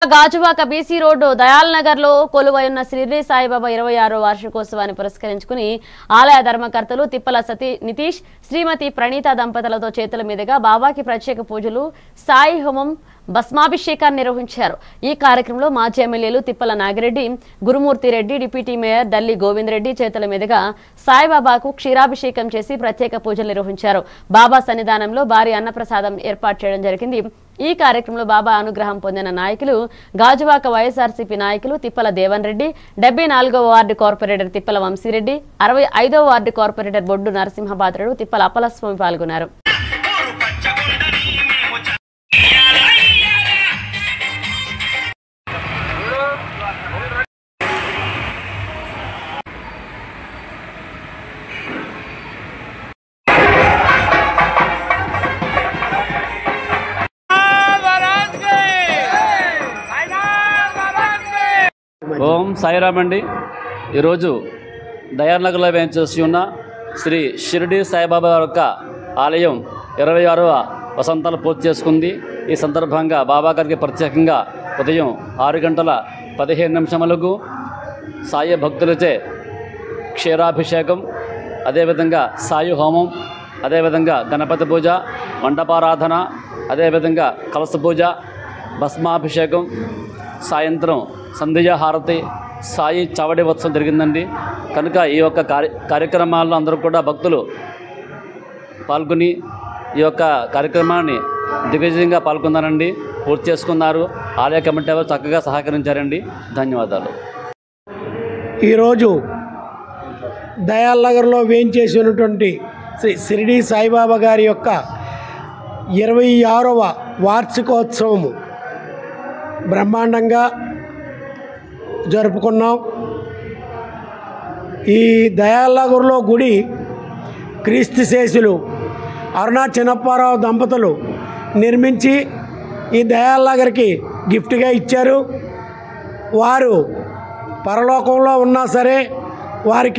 Gajuwaka BC road Dayal Nagar లో కొలువైన శ్రీ సాయిబాబా 26వ వార్షికోత్సవాన్ని పురస్కరించుకుని ఆలయ ధర్మకర్తలు తిప్పల నితీష్ శ్రీమతి ప్రణీత దంపతులతో చేతుల మీదుగా బాబాకి ప్రత్యేక పూజలు సాయి హోమం భస్మాభిషేకాన్ని నిర్వహించారు। ఈ కార్యక్రమంలో మాజీ ఎమ్మెల్యేలు తిప్పల నాగిరెడ్డి, గురుమూర్తి రెడ్డి, డిప్యూటీ మేయర్ దల్లి గోవింద్ రెడ్డి చేతుల మీదుగా సాయిబాబాకు క్షీరాభిషేకం చేసి ప్రత్యేక పూజలు నిర్వహించారు। బాబా సన్నిధానంలో భారీ అన్నప్రసాదం ఏర్పాటు చేయడం జరిగింది। ఈ కార్యక్రమంలో బాబా అనుగ్రహం పొందిన నాయకులు గాజువాక వైఎస్ఆర్సీపీ నాయకులు తిప్పల దేవన్ రెడ్డి, 74వ వార్డు కార్పొరేటర్ తిప్పల వంశీరెడ్డి, 65వ వార్డు కార్పొరేటర్ బొడ్డు నరసింహపాత్రుడు, తిప్పల అప్పలస్వామి పాల్గొన్నారు। ఓం సాయిరామ్ అండి। ఈరోజు దయాల్ నగర్లో వేయించేసి ఉన్న శ్రీ షిరిడి సాయిబాబా యొక్క ఆలయం 26వ వసంతాలు పూర్తి చేసుకుంది। ఈ సందర్భంగా బాబా గారికి ప్రత్యేకంగా ఉదయం 6:15 సాయి భక్తులచే క్షీరాభిషేకం, అదేవిధంగా సాయి హోమం, అదేవిధంగా గణపతి పూజ, మండపారాధన, అదేవిధంగా కలశ పూజ, భస్మాభిషేకం, సాయంత్రం సంధ్యా హారతి, సాయి చావడి ఉత్సవం జరిగిందండి। కనుక ఈ యొక్క కార్యక్రమాల్లో అందరూ కూడా భక్తులు పాల్గొని ఈ యొక్క కార్యక్రమాన్ని దిగ్విజయంగా పాల్గొన్నారండి, పూర్తి చేసుకున్నారు। ఆలయ కమిటీ వారు చక్కగా సహకరించారండి। ధన్యవాదాలు। ఈరోజు దయాల్ నగర్లో వేయించేసినటువంటి శ్రీ షిరిడి సాయిబాబా గారి యొక్క 26వ వార్షికోత్సవము బ్రహ్మాండంగా జరుపుకున్నాం। ఈ దయాల్ నగర్లో గుడి క్రీస్తు శేషులు అరుణా చిన్నప్పారావు దంపతులు నిర్మించి ఈ దయాల్ నగర్కి గిఫ్ట్గా ఇచ్చారు। వారు పరలోకంలో ఉన్నా సరే వారికి